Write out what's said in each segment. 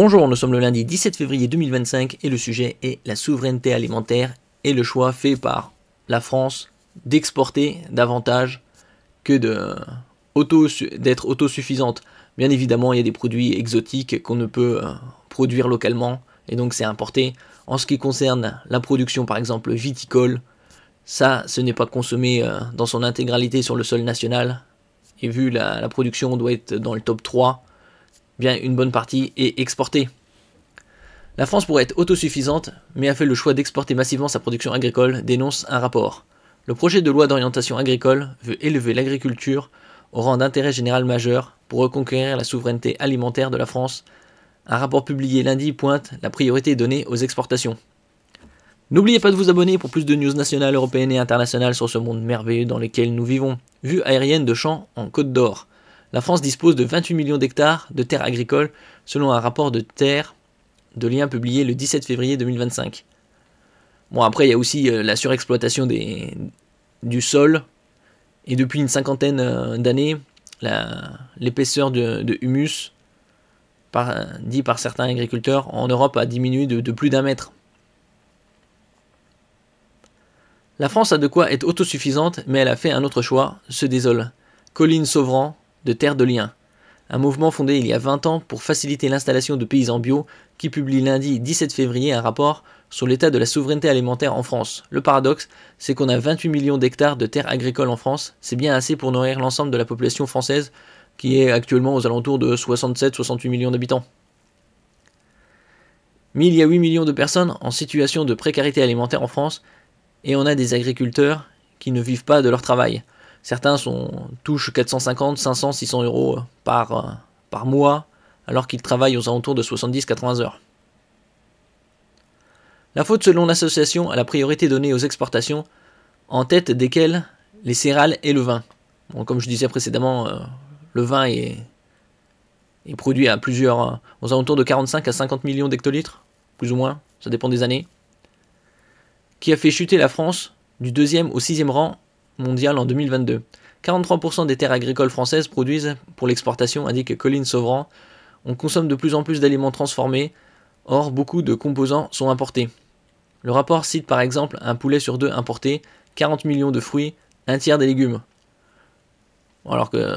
Bonjour, nous sommes le lundi 17 février 2025 et le sujet est la souveraineté alimentaire et le choix fait par la France d'exporter davantage que d'être autosuffisante. Bien évidemment, il y a des produits exotiques qu'on ne peut produire localement et donc c'est importé. En ce qui concerne la production par exemple viticole, ça ce n'est pas consommé dans son intégralité sur le sol national et vu la production doit être dans le top 3, bien une bonne partie est exportée. La France pourrait être autosuffisante, mais a fait le choix d'exporter massivement sa production agricole, dénonce un rapport. Le projet de loi d'orientation agricole veut élever l'agriculture au rang d'intérêt général majeur pour reconquérir la souveraineté alimentaire de la France. Un rapport publié lundi pointe la priorité donnée aux exportations. N'oubliez pas de vous abonner pour plus de news nationales, européennes et internationales sur ce monde merveilleux dans lequel nous vivons. Vue aérienne de champs en Côte d'Or. La France dispose de 28 millions d'hectares de terres agricoles selon un rapport de terre de lien publié le 17 février 2025. Bon, après, il y a aussi la surexploitation du sol. Et depuis une cinquantaine d'années, l'épaisseur de humus, dit par certains agriculteurs, en Europe a diminué de plus d'1 mètre. La France a de quoi être autosuffisante, mais elle a fait un autre choix, se désole. Colline Sauvrand, de Terre de Liens. Un mouvement fondé il y a 20 ans pour faciliter l'installation de paysans bio qui publie lundi 17 février un rapport sur l'état de la souveraineté alimentaire en France. Le paradoxe, c'est qu'on a 28 millions d'hectares de terres agricoles en France. C'est bien assez pour nourrir l'ensemble de la population française qui est actuellement aux alentours de 67-68 millions d'habitants. Mais il y a 8 millions de personnes en situation de précarité alimentaire en France et on a des agriculteurs qui ne vivent pas de leur travail. Certains touchent 450, 500, 600 euros par mois, alors qu'ils travaillent aux alentours de 70-80 heures. La faute selon l'association à la priorité donnée aux exportations, en tête desquelles les céréales et le vin. Bon, comme je disais précédemment, le vin est produit à aux alentours de 45 à 50 millions d'hectolitres, plus ou moins, ça dépend des années, qui a fait chuter la France du 2e au 6e rang mondial en 2022. 43% des terres agricoles françaises produisent pour l'exportation, indique Colline Sauvrand. On consomme de plus en plus d'aliments transformés, or beaucoup de composants sont importés. Le rapport cite par exemple un poulet sur 2 importé, 40 millions de fruits, un tiers des légumes. Alors que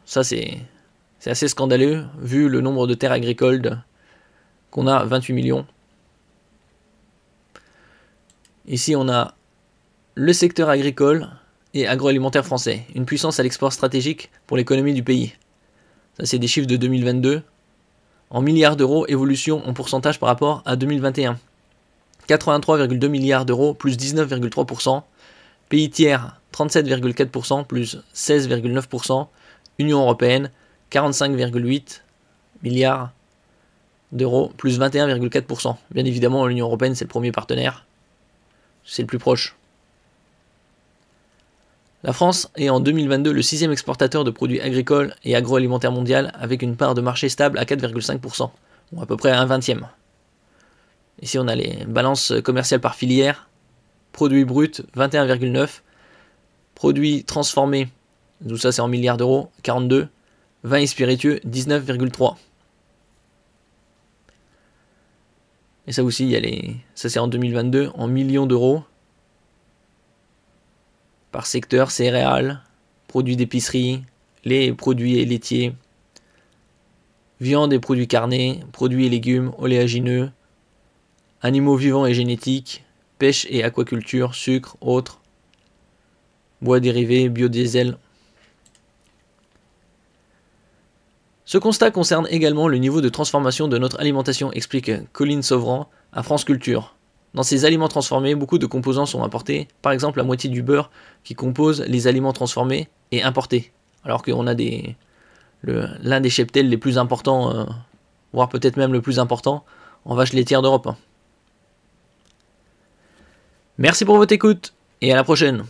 ça c'est assez scandaleux vu le nombre de terres agricoles qu'on a, 28 millions. Ici on a le secteur agricole et agroalimentaire français, une puissance à l'export stratégique pour l'économie du pays. Ça c'est des chiffres de 2022. En milliards d'euros, évolution en pourcentage par rapport à 2021. 83,2 milliards d'euros, plus 19,3%. Pays tiers, 37,4%, plus 16,9%. Union européenne, 45,8 milliards d'euros, plus 21,4%. Bien évidemment, l'Union européenne, c'est le premier partenaire. C'est le plus proche. La France est en 2022 le 6e exportateur de produits agricoles et agroalimentaires mondial avec une part de marché stable à 4,5%, ou à peu près un 20e. Ici on a les balances commerciales par filière, produits bruts 21,9, produits transformés, tout ça c'est en milliards d'euros, 42, vins et spiritueux 19,3. Et ça aussi, ça c'est en 2022 en millions d'euros. Par secteur, céréales, produits d'épicerie, les produits laitiers, viande et produits carnés, produits et légumes, oléagineux, animaux vivants et génétiques, pêche et aquaculture, sucre, autres, bois dérivés, biodiesel. Ce constat concerne également le niveau de transformation de notre alimentation, explique Colline Sauvrand à France Culture. Dans ces aliments transformés, beaucoup de composants sont importés. Par exemple, la moitié du beurre qui compose les aliments transformés est importé. Alors qu'on a l'un des cheptels les plus importants, voire peut-être même le plus important, en vaches laitières d'Europe. Merci pour votre écoute et à la prochaine.